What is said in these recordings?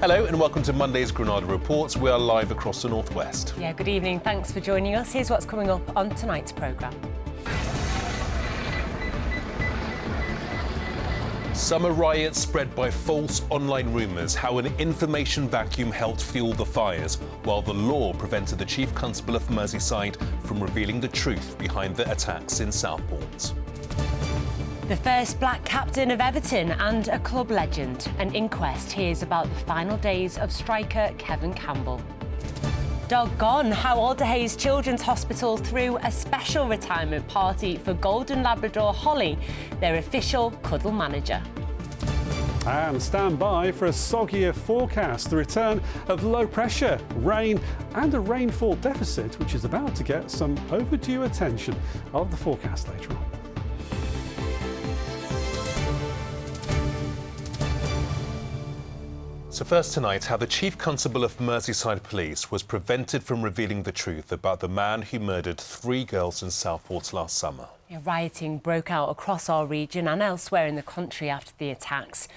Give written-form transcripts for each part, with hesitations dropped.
Hello and welcome to Monday's Granada Reports. We are live across the northwest. Yeah, good evening. Thanks for joining us. Here's what's coming up on tonight's programme. Summer riots spread by false online rumours, how an information vacuum helped fuel the fires, while the law prevented the Chief Constable of Merseyside from revealing the truth behind the attacks in Southport. The first black captain of Everton and a club legend. An inquest hears about the final days of striker Kevin Campbell. Doggone how Alderhayes Children's Hospital threw a special retirement party for Golden Labrador Holly, their official cuddle manager. And stand by for a soggier forecast, the return of low pressure, rain and a rainfall deficit which is about to get some overdue attention. I'll have the forecast later on. So first tonight, how the Chief Constable of Merseyside Police was prevented from revealing the truth about the man who murdered 3 girls in Southport last summer. Yeah, rioting broke out across our region and elsewhere in the country after the attacks.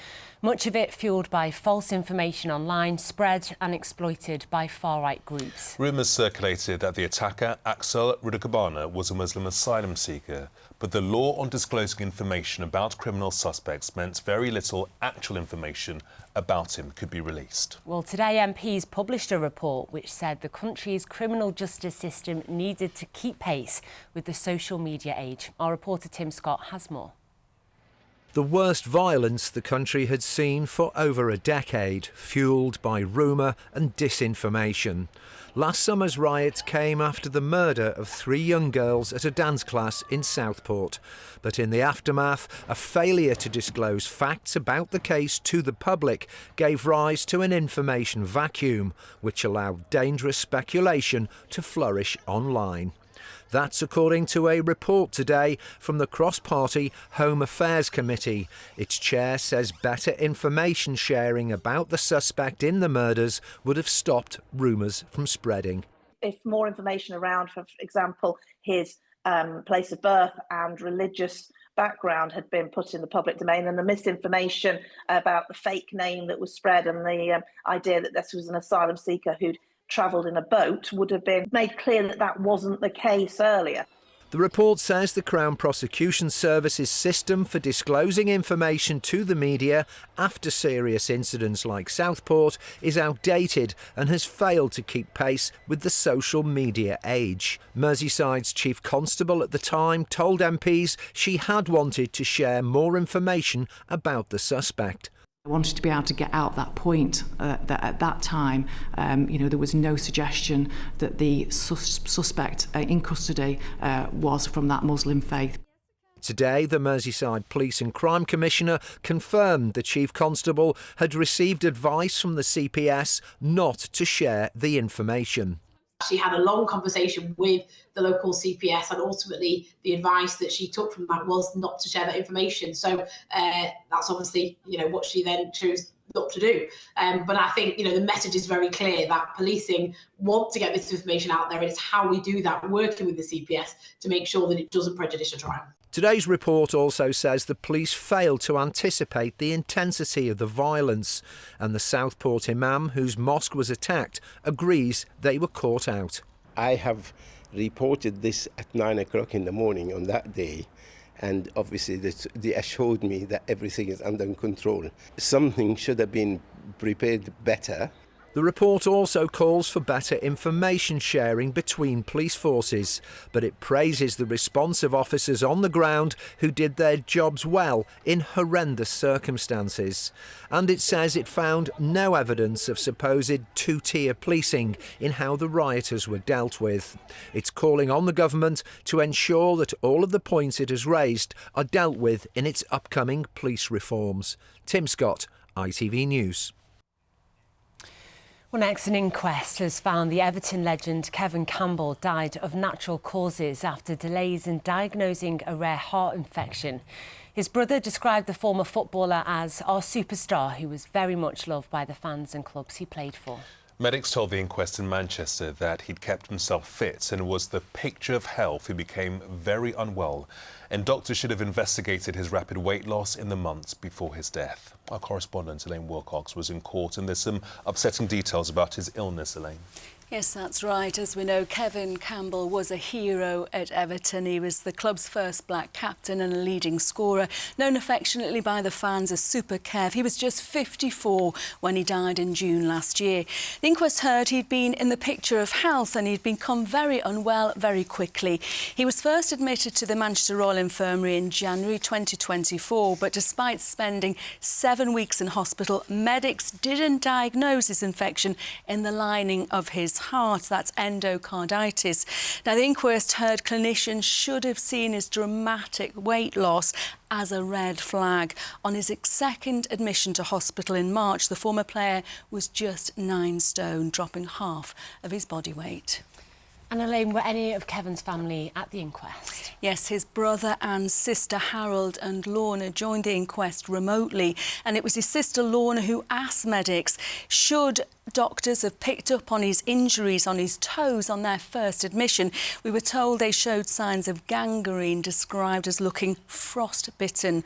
Much of it fuelled by false information online, spread and exploited by far-right groups. Rumours circulated that the attacker, Axel Rudakabana, was a Muslim asylum seeker, but the law on disclosing information about criminal suspects meant very little actual information about him could be released. Well, today MPs published a report which said the country's criminal justice system needed to keep pace with the social media age. Our reporter Tim Scott has more. The worst violence the country had seen for over a decade, fuelled by rumour and disinformation. Last summer's riots came after the murder of 3 young girls at a dance class in Southport. But in the aftermath, a failure to disclose facts about the case to the public gave rise to an information vacuum, which allowed dangerous speculation to flourish online. That's according to a report today from the Cross-Party Home Affairs Committee. Its chair says better information sharing about the suspect in the murders would have stopped rumours from spreading. If more information around, for example, his place of birth and religious background had been put in the public domain, and the misinformation about the fake name that was spread and the idea that this was an asylum seeker who'd travelled in a boat would have been made clear that that wasn't the case earlier. The report says the Crown Prosecution Service's system for disclosing information to the media after serious incidents like Southport is outdated and has failed to keep pace with the social media age. Merseyside's Chief Constable at the time told MPs she had wanted to share more information about the suspect. I wanted to be able to get out that point that at that time, there was no suggestion that the suspect in custody was from that Muslim faith. Today, the Merseyside Police and Crime Commissioner confirmed the Chief Constable had received advice from the CPS not to share the information. She had a long conversation with the local CPS, and ultimately the advice that she took from that was not to share that information. So that's obviously, what she then chose not to do. But I think, the message is very clear that policing want to get this information out there, and it's how we do that, working with the CPS to make sure that it doesn't prejudice a trial. Today's report also says the police failed to anticipate the intensity of the violence, and the Southport imam whose mosque was attacked agrees they were caught out. I have reported this at 9 o'clock in the morning on that day, and obviously they assured me that everything is under control. Something should have been prepared better. The report also calls for better information sharing between police forces, but it praises the response of officers on the ground who did their jobs well in horrendous circumstances. And it says it found no evidence of supposed two-tier policing in how the rioters were dealt with. It's calling on the government to ensure that all of the points it has raised are dealt with in its upcoming police reforms. Tim Scott, ITV News. Well, next, an inquest has found the Everton legend Kevin Campbell died of natural causes after delays in diagnosing a rare heart infection. His brother described the former footballer as our superstar, who was very much loved by the fans and clubs he played for. Medics told the inquest in Manchester that he'd kept himself fit and was the picture of health who became very unwell, and doctors should have investigated his rapid weight loss in the months before his death. Our correspondent Elaine Wilcox was in court, and there's some upsetting details about his illness, Elaine. Yes, that's right. As we know, Kevin Campbell was a hero at Everton. He was the club's first black captain and a leading scorer, known affectionately by the fans as Super Kev. He was just 54 when he died in June last year. The inquest heard he'd been in the picture of health and he'd become very unwell very quickly. He was first admitted to the Manchester Royal Infirmary in January 2024, but despite spending 7 weeks in hospital, medics didn't diagnose his infection in the lining of his heart. That's endocarditis. Now, the inquest heard clinicians should have seen his dramatic weight loss as a red flag. On his second admission to hospital in March, the former player was just 9 stone, dropping half of his body weight. And Elaine, were any of Kevin's family at the inquest? Yes, his brother and sister Harold and Lorna joined the inquest remotely, and it was his sister Lorna who asked medics, should doctors have picked up on his injuries on his toes on their first admission. We were told they showed signs of gangrene, described as looking frostbitten.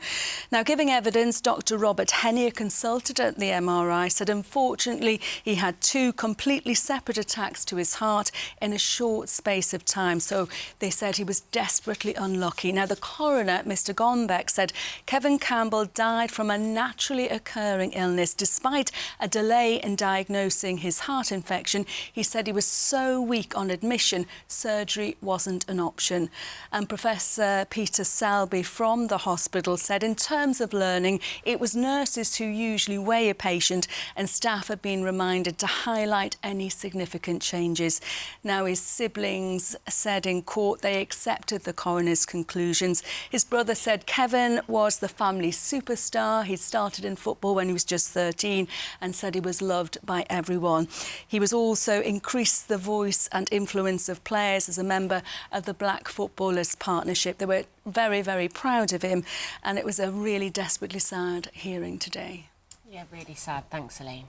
Now, giving evidence, Dr. Robert Hennier, consulted at the MRI, said unfortunately he had 2 completely separate attacks to his heart in a short space of time. So they said he was desperately unlucky. Now, the coroner, Mr. Gonbeck, said Kevin Campbell died from a naturally occurring illness. Despite a delay in diagnosis his heart infection, he said he was so weak on admission, surgery wasn't an option. And Professor Peter Selby from the hospital said in terms of learning, it was nurses who usually weigh a patient, and staff had been reminded to highlight any significant changes. Now, his siblings said in court they accepted the coroner's conclusions. His brother said Kevin was the family superstar. He started in football when he was just 13 and said he was loved by everyone. He was also increased the voice and influence of players as a member of the Black Footballers Partnership. They were very, very proud of him, and it was a really desperately sad hearing today. Yeah, really sad. Thanks, Elaine.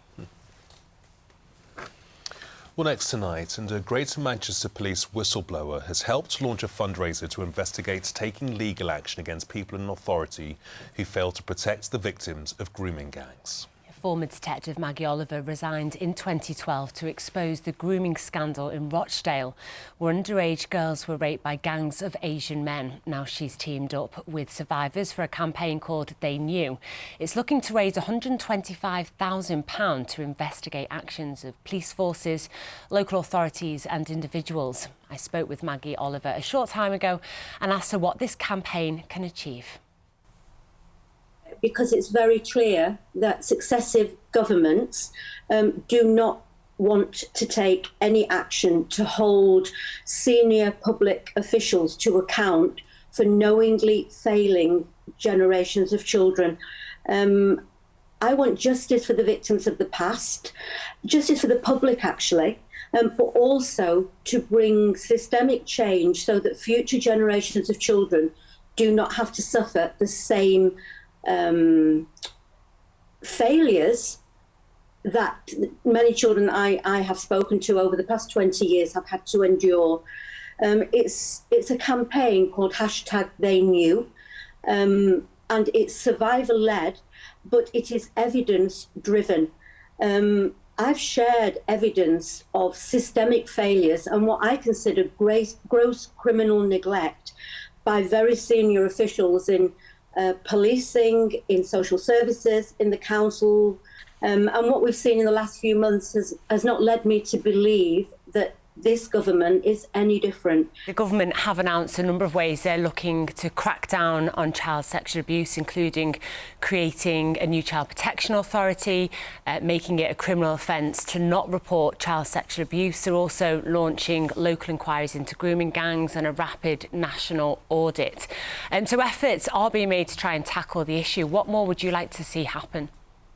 Well, next tonight, and a Greater Manchester Police whistleblower has helped launch a fundraiser to investigate taking legal action against people in authority who failed to protect the victims of grooming gangs. Former detective Maggie Oliver resigned in 2012 to expose the grooming scandal in Rochdale, where underage girls were raped by gangs of Asian men. Now she's teamed up with survivors for a campaign called They Knew. It's looking to raise £125,000 to investigate actions of police forces, local authorities and individuals. I spoke with Maggie Oliver a short time ago and asked her what this campaign can achieve. Because it's very clear that successive governments do not want to take any action to hold senior public officials to account for knowingly failing generations of children. I want justice for the victims of the past, justice for the public actually, but also to bring systemic change so that future generations of children do not have to suffer the same failures that many children I have spoken to over the past 20 years have had to endure. It's a campaign called #TheyKnew, and it's survivor-led, but it is evidence-driven. I've shared evidence of systemic failures and what I consider gross criminal neglect by very senior officials in policing, in social services, in the council. And what we've seen in the last few months has not led me to believe that this government is any different. The government have announced a number of ways they're looking to crack down on child sexual abuse, including creating a new child protection authority, making it a criminal offence to not report child sexual abuse. They're also launching local inquiries into grooming gangs and a rapid national audit. And so efforts are being made to try and tackle the issue. What more would you like to see happen?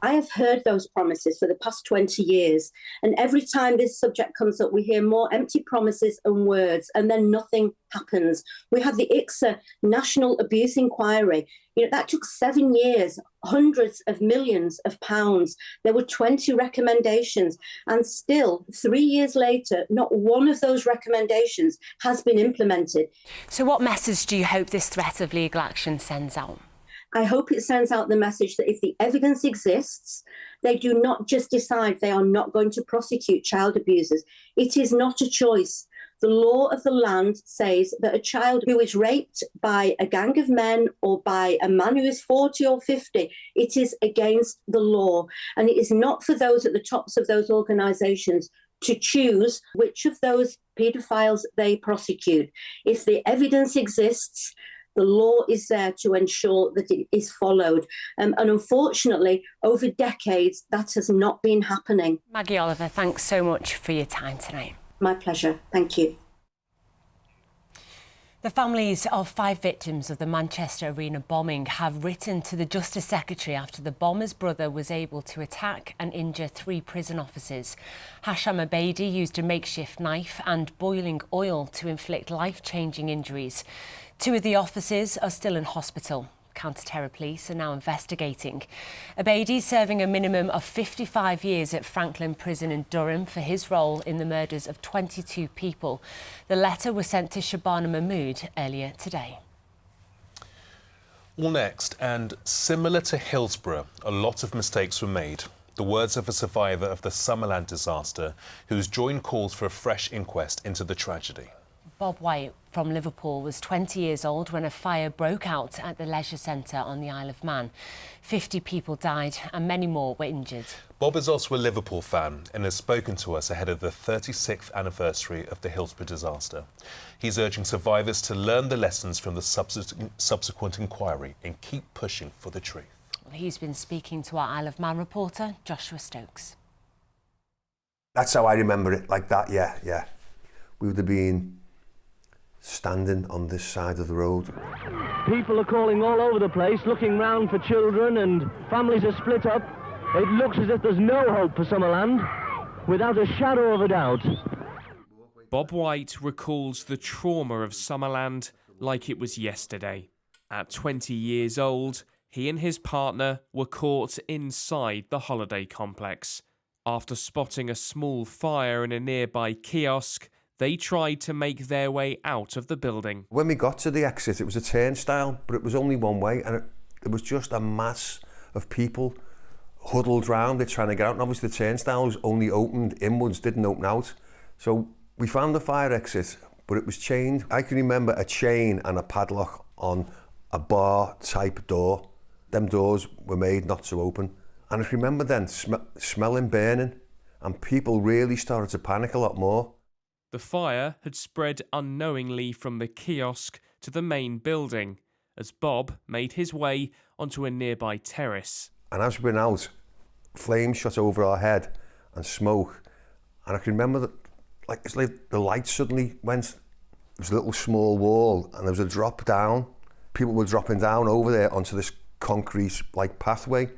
I have heard those promises for the past 20 years. And every time this subject comes up, we hear more empty promises and words, and then nothing happens. We have the ICSA National Abuse Inquiry. You know, that took 7 years, hundreds of millions of pounds. There were 20 recommendations, and still 3 years later, not one of those recommendations has been implemented. So what message do you hope this threat of legal action sends out? I hope it sends out the message that if the evidence exists, they do not just decide they are not going to prosecute child abusers. It is not a choice. The law of the land says that a child who is raped by a gang of men or by a man who is 40 or 50, it is against the law. And it is not for those at the tops of those organisations to choose which of those paedophiles they prosecute. If the evidence exists, the law is there to ensure that it is followed. And unfortunately, over decades, that has not been happening. Maggie Oliver, thanks so much for your time tonight. My pleasure. Thank you. The families of 5 victims of the Manchester Arena bombing have written to the Justice Secretary after the bomber's brother was able to attack and injure 3 prison officers. Hasham Abedi used a makeshift knife and boiling oil to inflict life-changing injuries. 2 of the officers are still in hospital. Counter-terror police are now investigating. Abedi serving a minimum of 55 years at Franklin Prison in Durham for his role in the murders of 22 people. The letter was sent to Shabana Mahmood earlier today. Well, next, and similar to Hillsborough, a lot of mistakes were made. The words of a survivor of the Summerland disaster who's joined calls for a fresh inquest into the tragedy. Bob White from Liverpool was 20 years old when a fire broke out at the leisure centre on the Isle of Man. 50 people died and many more were injured. Bob is also a Liverpool fan and has spoken to us ahead of the 36th anniversary of the Hillsborough disaster. He's urging survivors to learn the lessons from the subsequent inquiry and keep pushing for the truth. Well, he's been speaking to our Isle of Man reporter, Joshua Stokes. That's how I remember it, like that, yeah. We would have been standing on this side of the road. People are calling all over the place, looking round for children, and families are split up. It looks as if there's no hope for Summerland, without a shadow of a doubt. Bob White recalls the trauma of Summerland like it was yesterday. At 20 years old, he and his partner were caught inside the holiday complex. After spotting a small fire in a nearby kiosk, they tried to make their way out of the building. When we got to the exit, it was a turnstile, but it was only one way, and there was just a mass of people huddled round it trying to get out. And obviously the turnstile was only opened inwards, didn't open out. So we found the fire exit, but it was chained. I can remember a chain and a padlock on a bar type door. Them doors were made not to open. And I remember then smelling burning, and people really started to panic a lot more. The fire had spread unknowingly from the kiosk to the main building as Bob made his way onto a nearby terrace. And as we went out, flames shot over our head and smoke. And I can remember that, it's like the light suddenly went. There was a little small wall and there was a drop down. People were dropping down over there onto this concrete pathway.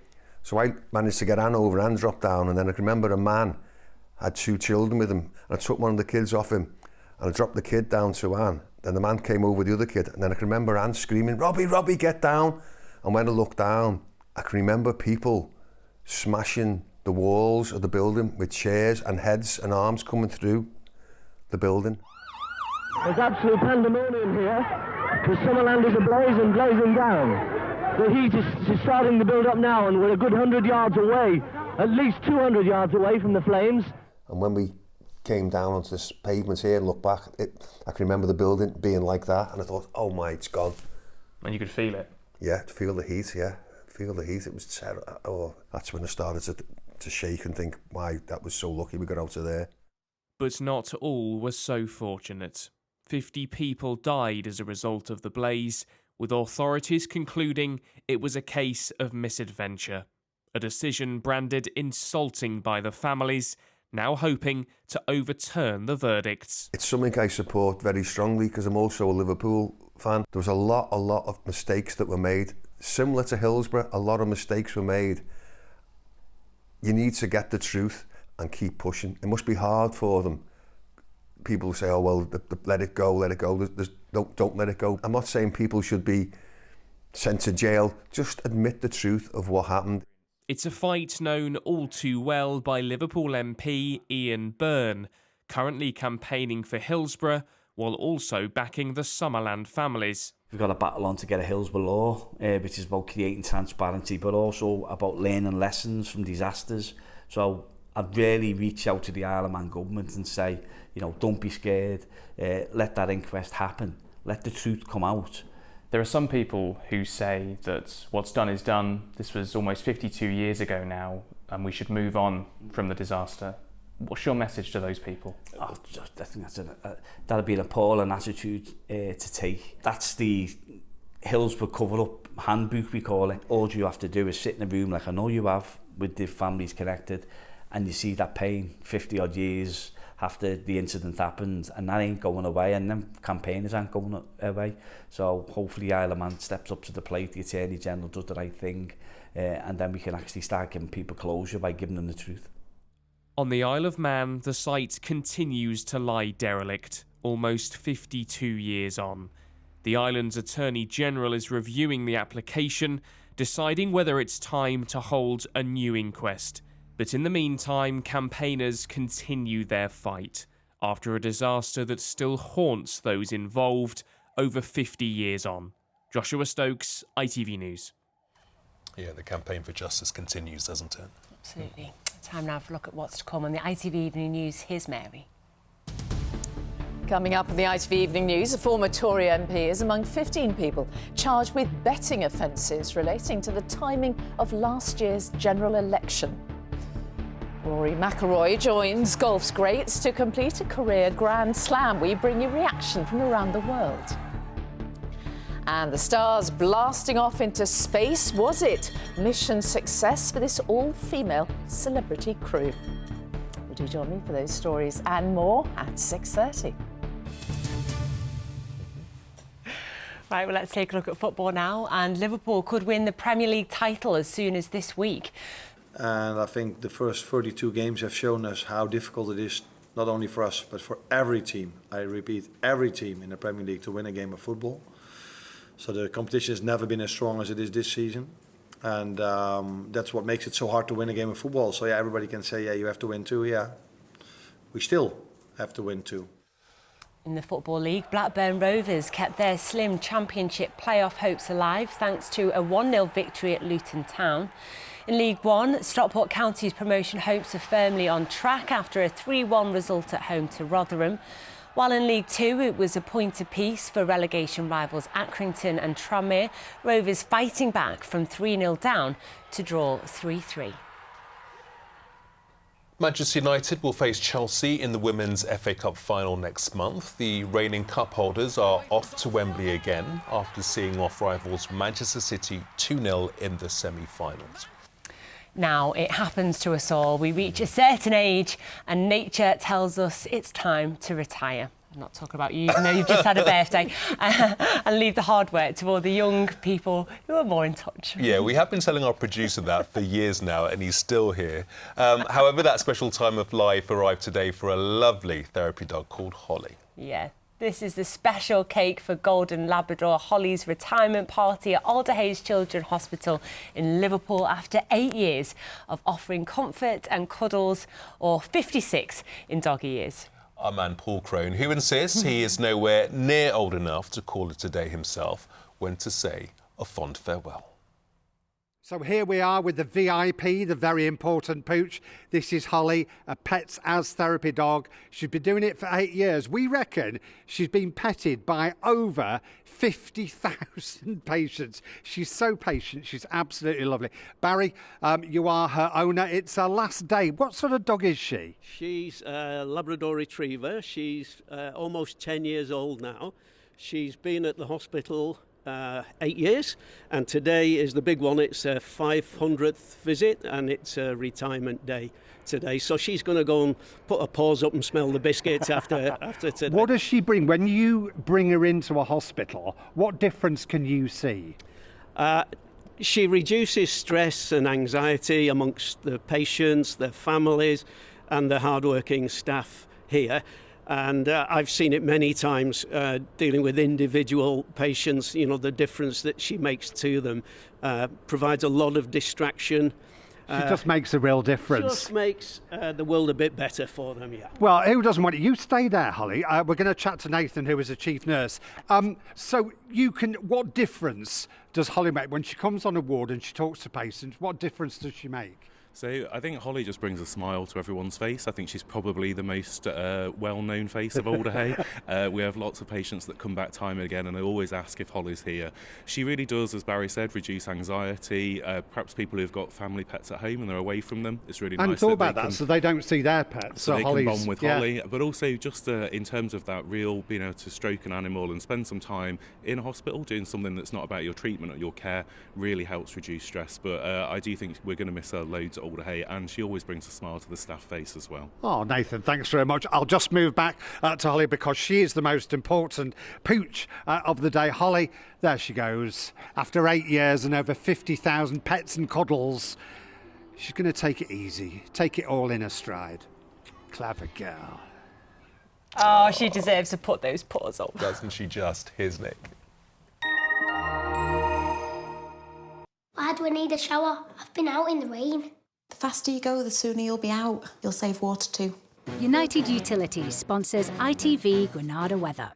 So I managed to get Anne over and drop down. And then I can remember a man had 2 children with him, and I took one of the kids off him and I dropped the kid down to Anne. Then the man came over with the other kid, and then I can remember Anne screaming, Robbie, get down. And when I looked down, I can remember people smashing the walls of the building with chairs and heads and arms coming through the building. There's absolute pandemonium here, because Summerland is ablaze and blazing down. The heat is starting to build up now, and we're a good 100 yards away, at least 200 yards away from the flames. And when we came down onto this pavement here and looked back, I can remember the building being like that, and I thought, oh my, it's gone. And you could feel it? Yeah, feel the heat, yeah. Feel the heat, it was terrible. Oh, that's when I started to shake and think, why, that was so lucky we got out of there. But not all were so fortunate. 50 people died as a result of the blaze, with authorities concluding it was a case of misadventure. A decision branded insulting by the families, now hoping to overturn the verdicts. It's something I support very strongly because I'm also a Liverpool fan. There was a lot of mistakes that were made. Similar to Hillsborough, a lot of mistakes were made. You need to get the truth and keep pushing. It must be hard for them. People say, oh, well, let it go. Don't let it go. I'm not saying people should be sent to jail. Just admit the truth of what happened. It's a fight known all too well by Liverpool MP Ian Byrne, currently campaigning for Hillsborough while also backing the Summerland families. We've got a battle on to get a Hillsborough law, which is about creating transparency, but also about learning lessons from disasters. So I'd really reach out to the Isle of Man government and say, you know, don't be scared, let that inquest happen, let the truth come out. There are some people who say that what's done is done. This was almost 52 years ago now, and we should move on from the disaster. What's your message to those people? I think that'd be an appalling attitude to take. That's the Hillsborough cover-up handbook, we call it. All you have to do is sit in a room like I know you have with the families connected, and you see that pain 50 odd years after the incident happened, and that ain't going away, and them campaigners aren't going away. So hopefully Isle of Man steps up to the plate, the Attorney General does the right thing, and then we can actually start giving people closure by giving them the truth. On the Isle of Man, the site continues to lie derelict, almost 52 years on. The island's Attorney General is reviewing the application, deciding whether it's time to hold a new inquest. But in the meantime, campaigners continue their fight after a disaster that still haunts those involved over 50 years on. Joshua Stokes, ITV News. Yeah, the campaign for justice continues, doesn't it? Absolutely. Time now for a look at what's to come on the ITV Evening News. Here's Mary. Coming up in the ITV Evening News, a former Tory MP is among 15 people charged with betting offences relating to the timing of last year's general election. Rory McIlroy joins golf's greats to complete a career Grand Slam. We bring you reaction from around the world. And the stars blasting off into space. Was it mission success for this all-female celebrity crew? Would you join me for those stories and more at 6:30? Right, well, let's take a look at football now. And Liverpool could win the Premier League title as soon as this week. And I think the first 32 games have shown us how difficult it is, not only for us, but for every team. I repeat, every team in the Premier League to win a game of football. So the competition has never been as strong as it is this season. And that's what makes it so hard to win a game of football. So yeah, everybody can say, yeah, you have to win too. Yeah, we still have to win too. In the Football League, Blackburn Rovers kept their slim Championship playoff hopes alive thanks to a 1-0 victory at Luton Town. In League One, Stockport County's promotion hopes are firmly on track after a 3-1 result at home to Rotherham. While in League Two, it was a point apiece for relegation rivals Accrington and Tranmere. Rovers fighting back from 3-0 down to draw 3-3. Manchester United will face Chelsea in the Women's FA Cup final next month. The reigning cup holders are off to Wembley again after seeing off rivals Manchester City 2-0 in the semi-finals. Now, it happens to us all. We reach a certain age and nature tells us it's time to retire. I'm not talking about you, even though you've just had a birthday, and leave the hard work to all the young people who are more in touch. Yeah, we have been telling our producer that for years now, and he's still here. However, that special time of life arrived today for a lovely therapy dog called Holly. Yeah. This is the special cake for Golden Labrador Holly's retirement party at Alderhayes Children's Hospital in Liverpool after 8 years of offering comfort and cuddles, or 56 in doggy years. Our man Paul Crone, who insists he is nowhere near old enough to call it a day himself, went to say a fond farewell. So here we are with the VIP, the very important pooch. This is Holly, a Pets as Therapy dog. She's been doing it for 8 years. We reckon she's been petted by over 50,000 patients. She's so patient. She's absolutely lovely. Barry, you are her owner. It's her last day. What sort of dog is she? She's a Labrador Retriever. She's almost 10 years old now. She's been at the hospital 8 years, and today is the big one. It's a 500th visit, and it's a retirement day today. So she's going to go and put her paws up and smell the biscuits after today. What does she bring? When you bring her into a hospital, what difference can you see? She reduces stress and anxiety amongst the patients, their families, and the hardworking staff here. And I've seen it many times dealing with individual patients, you know, the difference that she makes to them, provides a lot of distraction. She just makes a real difference. Just makes the world a bit better for them, yeah. Well, who doesn't want it? You stay there, Holly. We're going to chat to Nathan, who is a chief nurse. So what difference does Holly make when she comes on a ward and she talks to patients? What difference does she make? So I think Holly just brings a smile to everyone's face. I think she's probably the most well-known face of Alder Hey. We have lots of patients that come back time and again, and they always ask if Holly's here. She really does, as Barry said, reduce anxiety. Perhaps people who've got family pets at home and they're away from them, it's really nice. I hadn't thought about that, so they don't see their pets. So they can bond with Holly. But also just in terms of that real being able to stroke an animal and spend some time in a hospital doing something that's not about your treatment or your care really helps reduce stress. But I do think we're going to miss her loads at Alder Hey, and she always brings a smile to the staff face as well. Oh, Nathan, thanks very much. I'll just move back to Holly because she is the most important pooch of the day. Holly, there she goes. After 8 years and over 50,000 pets and cuddles, she's going to take it easy, take it all in her stride. Clever girl. Oh, she deserves to put those paws up. Doesn't she just? Here's Nick. Why do I need a shower? I've been out in the rain. The faster you go, the sooner you'll be out. You'll save water too. United Utilities sponsors ITV Granada weather.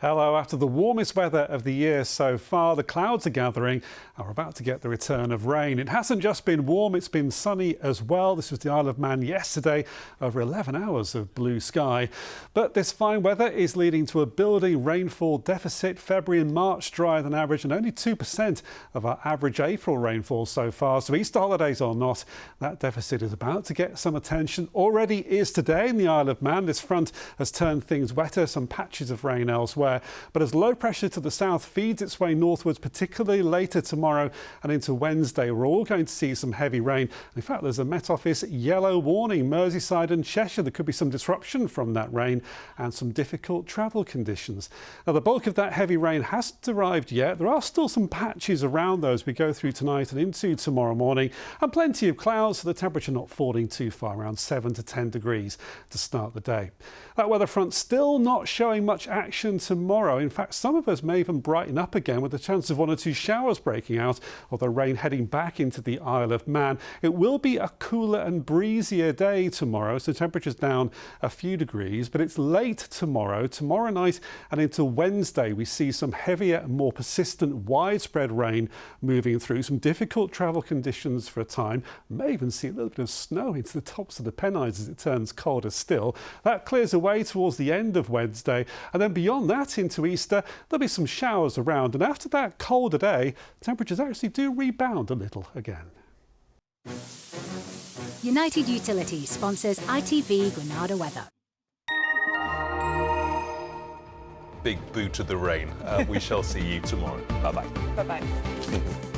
Hello. After the warmest weather of the year so far, the clouds are gathering and we're about to get the return of rain. It hasn't just been warm, it's been sunny as well. This was the Isle of Man yesterday, over 11 hours of blue sky. But this fine weather is leading to a building rainfall deficit. February and March drier than average and only 2% of our average April rainfall so far. So Easter holidays or not, that deficit is about to get some attention. Already is today in the Isle of Man. This front has turned things wetter, some patches of rain elsewhere. But as low pressure to the south feeds its way northwards, particularly later tomorrow and into Wednesday, we're all going to see some heavy rain. In fact, there's a Met Office yellow warning. Merseyside and Cheshire, there could be some disruption from that rain and some difficult travel conditions. Now, the bulk of that heavy rain hasn't arrived yet. There are still some patches around those as we go through tonight and into tomorrow morning, and plenty of clouds, so the temperature not falling too far, around 7 to 10 degrees to start the day. That weather front still not showing much action tomorrow. In fact, some of us may even brighten up again with a chance of 1 or 2 showers breaking out, although rain heading back into the Isle of Man. It will be a cooler and breezier day tomorrow, so temperatures down a few degrees, but it's late tomorrow night and into Wednesday. We see some heavier and more persistent widespread rain moving through, some difficult travel conditions for a time. May even see a little bit of snow into the tops of the Pennines as it turns colder still. That clears away towards the end of Wednesday, and then beyond that into Easter, there'll be some showers around, and after that colder day, temperatures actually do rebound a little again. United Utilities sponsors ITV Granada weather. Big boot to the rain. We shall see you tomorrow. Bye-bye. Bye-bye.